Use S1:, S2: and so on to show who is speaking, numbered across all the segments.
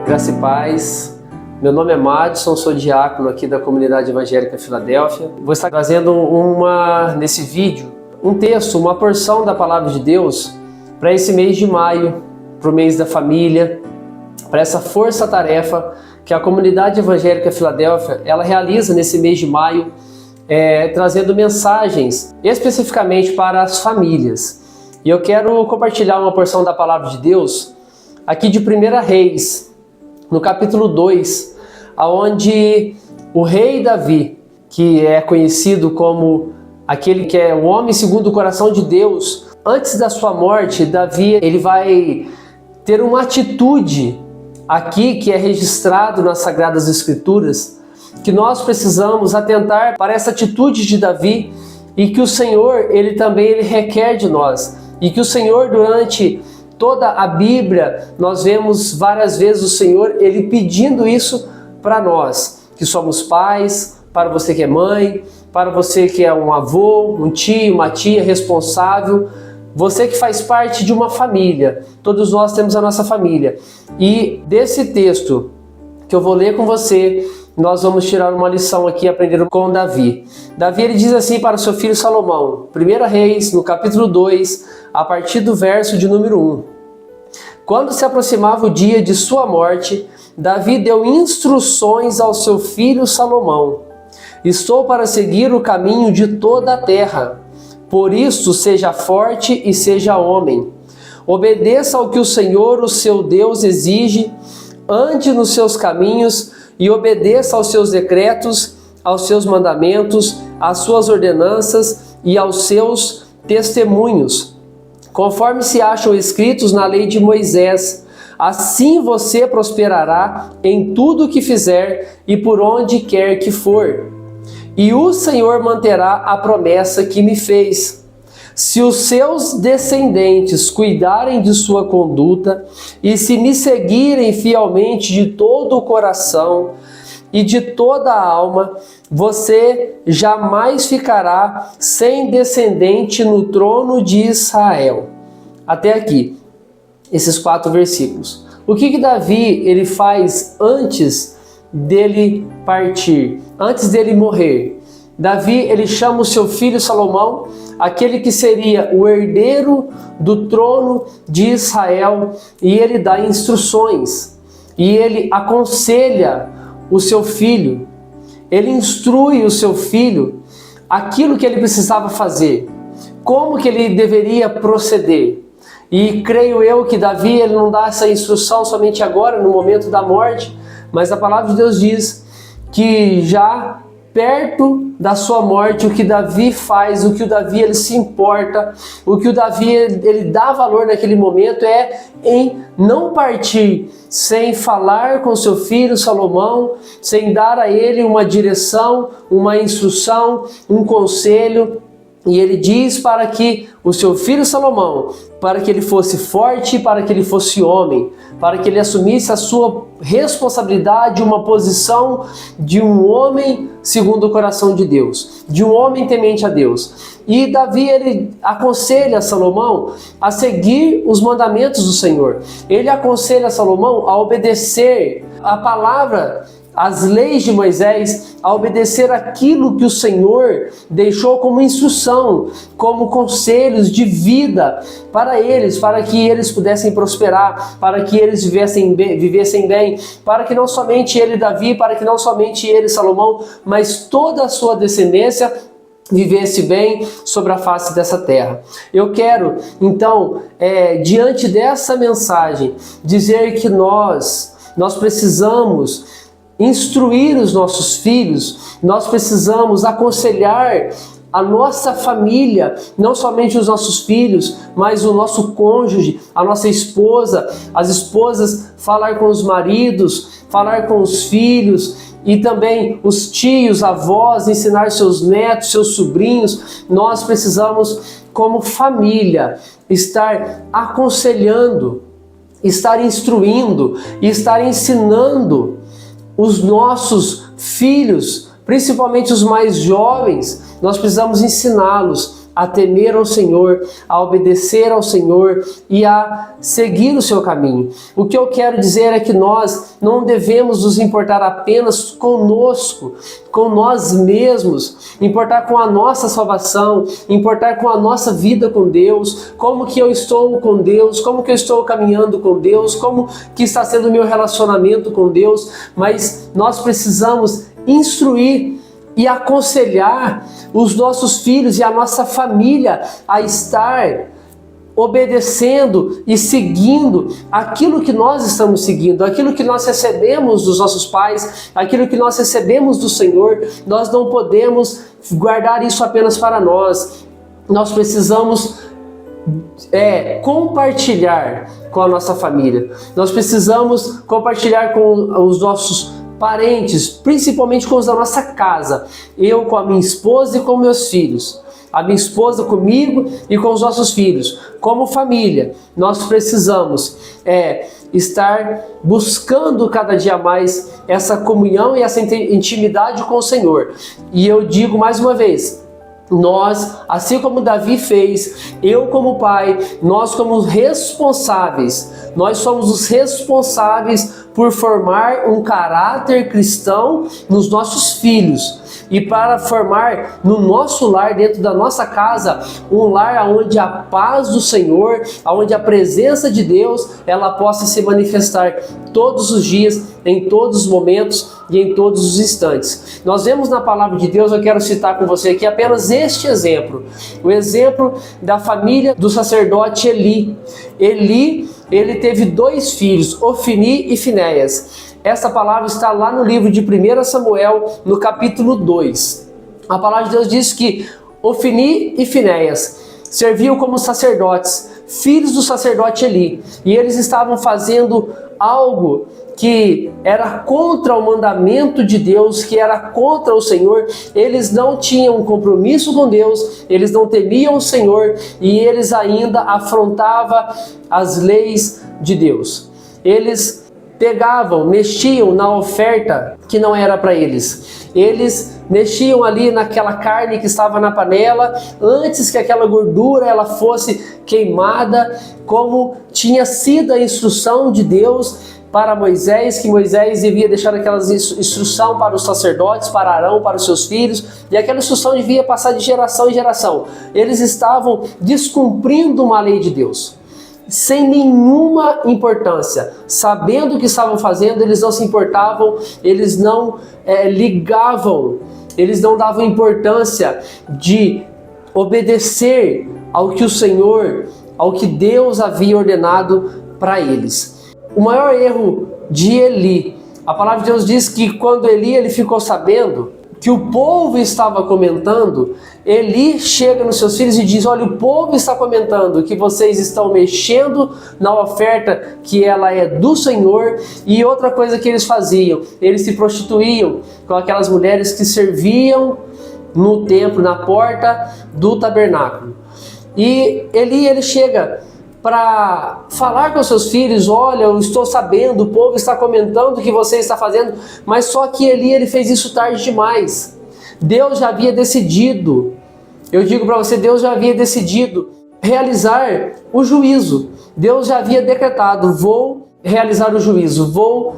S1: Graça e paz. Meu nome é Madison, sou diácono aqui da Comunidade Evangélica Filadélfia. Vou estar trazendo nesse vídeo um texto, uma porção da Palavra de Deus para esse mês de maio, para o mês da família, para essa força-tarefa que a Comunidade Evangélica Filadélfia ela realiza nesse mês de maio, trazendo mensagens especificamente para as famílias. E eu quero compartilhar uma porção da Palavra de Deus aqui de 1 Reis, no capítulo 2, onde o rei Davi, que é conhecido como aquele que é o homem segundo o coração de Deus, antes da sua morte, Davi ele vai ter uma atitude aqui que é registrado nas Sagradas Escrituras, que nós precisamos atentar para essa atitude de Davi e que o Senhor ele também requer de nós, e que o Senhor durante toda a Bíblia, nós vemos várias vezes o Senhor, Ele pedindo isso para nós, que somos pais, para você que é mãe, para você que é um avô, um tio, uma tia responsável, você que faz parte de uma família, todos nós temos a nossa família. E desse texto que eu vou ler com você, nós vamos tirar uma lição aqui aprendendo com Davi. Davi ele diz assim para o seu filho Salomão, 1 Reis, no capítulo 2, a partir do verso de número 1. Quando se aproximava o dia de sua morte, Davi deu instruções ao seu filho Salomão. Estou para seguir o caminho de toda a terra. Por isso, seja forte e seja homem. Obedeça ao que o Senhor, o seu Deus, exige. Ande nos seus caminhos e obedeça aos seus decretos, aos seus mandamentos, às suas ordenanças e aos seus testemunhos, conforme se acham escritos na lei de Moisés. Assim você prosperará em tudo o que fizer e por onde quer que for. E o Senhor manterá a promessa que me fez. Se os seus descendentes cuidarem de sua conduta e se me seguirem fielmente de todo o coração e de toda a alma, você jamais ficará sem descendente no trono de Israel. Até aqui, esses 4 versículos. O que Davi ele faz antes dele partir, antes dele morrer? Davi ele chama o seu filho Salomão, aquele que seria o herdeiro do trono de Israel, e ele dá instruções, e ele aconselha o seu filho, ele instrui o seu filho aquilo que ele precisava fazer, como que ele deveria proceder. E creio eu que Davi ele não dá essa instrução somente agora, no momento da morte, mas a palavra de Deus diz que já perto da sua morte, o que Davi faz, o que o Davi ele se importa, o que o Davi ele dá valor naquele momento é em não partir sem falar com seu filho Salomão, sem dar a ele uma direção, uma instrução, um conselho. E ele diz para que o seu filho Salomão, para que ele fosse forte, para que ele fosse homem, para que ele assumisse a sua responsabilidade, uma posição de um homem segundo o coração de Deus, de um homem temente a Deus. E Davi ele aconselha Salomão a seguir os mandamentos do Senhor. Ele aconselha Salomão a obedecer a palavra, as leis de Moisés, a obedecer aquilo que o Senhor deixou como instrução, como conselhos de vida para eles, para que eles pudessem prosperar, para que eles vivessem bem, para que não somente ele, Davi, para que não somente ele, Salomão, mas toda a sua descendência vivesse bem sobre a face dessa terra. Eu quero, então, diante dessa mensagem, dizer que nós precisamos instruir os nossos filhos, nós precisamos aconselhar a nossa família, não somente os nossos filhos, mas o nosso cônjuge, a nossa esposa, as esposas, falar com os maridos, falar com os filhos e também os tios, avós, ensinar seus netos, seus sobrinhos. Nós precisamos, como família, estar aconselhando, estar instruindo e estar ensinando os nossos filhos, principalmente os mais jovens. Nós precisamos ensiná-los a temer ao Senhor, a obedecer ao Senhor e a seguir o seu caminho. O que eu quero dizer é que nós não devemos nos importar apenas conosco, com nós mesmos, importar com a nossa salvação, importar com a nossa vida com Deus, como que eu estou com Deus, como que eu estou caminhando com Deus, como que está sendo o meu relacionamento com Deus, mas nós precisamos instruir e aconselhar os nossos filhos e a nossa família a estar obedecendo e seguindo aquilo que nós estamos seguindo, aquilo que nós recebemos dos nossos pais, aquilo que nós recebemos do Senhor. Nós não podemos guardar isso apenas para nós. Nós precisamos compartilhar com a nossa família. Nós precisamos compartilhar com os nossos parentes, principalmente com os da nossa casa. Eu com a minha esposa e com meus filhos. A minha esposa comigo e com os nossos filhos. Como família, nós precisamos estar buscando cada dia mais essa comunhão e essa intimidade com o Senhor. E eu digo mais uma vez, nós, assim como Davi fez, eu como pai, nós como responsáveis, nós somos os responsáveis por formar um caráter cristão nos nossos filhos e para formar no nosso lar, dentro da nossa casa, um lar onde a paz do Senhor, onde a presença de Deus, ela possa se manifestar todos os dias, em todos os momentos e em todos os instantes. Nós vemos na palavra de Deus, eu quero citar com você aqui apenas este exemplo, o exemplo da família do sacerdote Eli. Eli, ele teve 2 filhos, Ofni e Finéias. Essa palavra está lá no livro de 1 Samuel, no capítulo 2. A palavra de Deus diz que Ofni e Finéias serviam como sacerdotes, filhos do sacerdote Eli, e eles estavam fazendo algo que era contra o mandamento de Deus, que era contra o Senhor. Eles não tinham um compromisso com Deus, eles não temiam o Senhor e eles ainda afrontavam as leis de Deus. Eles mexiam na oferta que não era para eles. Eles mexiam ali naquela carne que estava na panela, antes que aquela gordura ela fosse queimada, como tinha sido a instrução de Deus para Moisés, que Moisés devia deixar aquela instrução para os sacerdotes, para Arão, para os seus filhos, e aquela instrução devia passar de geração em geração. Eles estavam descumprindo uma lei de Deus, sem nenhuma importância, sabendo o que estavam fazendo, eles não se importavam, eles não ligavam, eles não davam importância de obedecer ao que o Senhor, ao que Deus havia ordenado para eles. O maior erro de Eli, a palavra de Deus diz que quando ele ficou sabendo que o povo estava comentando, Eli chega nos seus filhos e diz: olha, o povo está comentando que vocês estão mexendo na oferta que ela é do Senhor. E outra coisa que eles faziam, eles se prostituíam com aquelas mulheres que serviam no templo, na porta do tabernáculo. E ele chega para falar com seus filhos: olha, eu estou sabendo, o povo está comentando o que você está fazendo, mas só que ele fez isso tarde demais. Deus já havia decidido, eu digo para você, Deus já havia decidido realizar o juízo. Deus já havia decretado: vou realizar o juízo, vou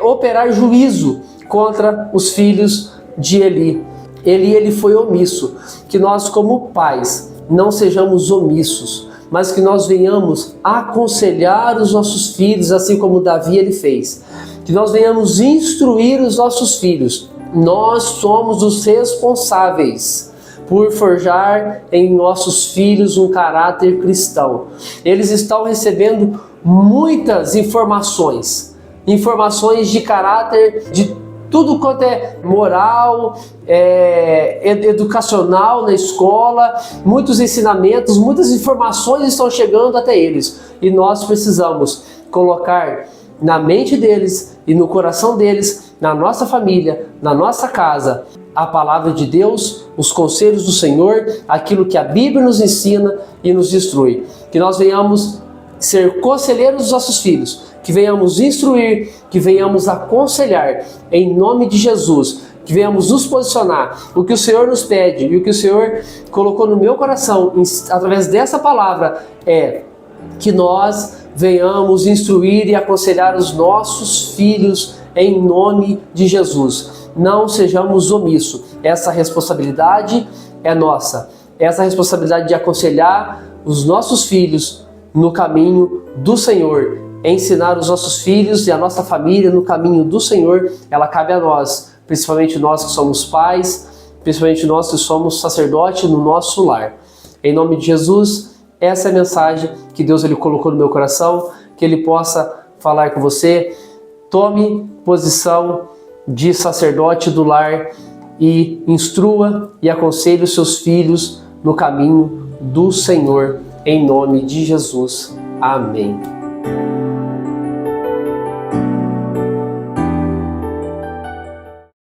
S1: operar juízo contra os filhos de Eli. Ele foi omisso. Que nós como pais não sejamos omissos, mas que nós venhamos aconselhar os nossos filhos, assim como Davi ele fez. Que nós venhamos instruir os nossos filhos. Nós somos os responsáveis por forjar em nossos filhos um caráter cristão. Eles estão recebendo muitas informações de caráter, de tudo quanto é moral, educacional na escola, muitos ensinamentos, muitas informações estão chegando até eles. E nós precisamos colocar na mente deles e no coração deles, na nossa família, na nossa casa, a palavra de Deus, os conselhos do Senhor, aquilo que a Bíblia nos ensina e nos instrui. Que nós venhamos ser conselheiros dos nossos filhos, que venhamos instruir, que venhamos aconselhar, em nome de Jesus, que venhamos nos posicionar. O que o Senhor nos pede e o que o Senhor colocou no meu coração através dessa palavra é que nós venhamos instruir e aconselhar os nossos filhos em nome de Jesus. Não sejamos omissos. Essa responsabilidade é nossa. Essa responsabilidade de aconselhar os nossos filhos no caminho do Senhor, ensinar os nossos filhos e a nossa família no caminho do Senhor, ela cabe a nós, principalmente nós que somos pais, principalmente nós que somos sacerdote no nosso lar. Em nome de Jesus, essa é a mensagem que Deus ele colocou no meu coração, que Ele possa falar com você. Tome posição de sacerdote do lar e instrua e aconselhe os seus filhos no caminho do Senhor, em nome de Jesus. Amém.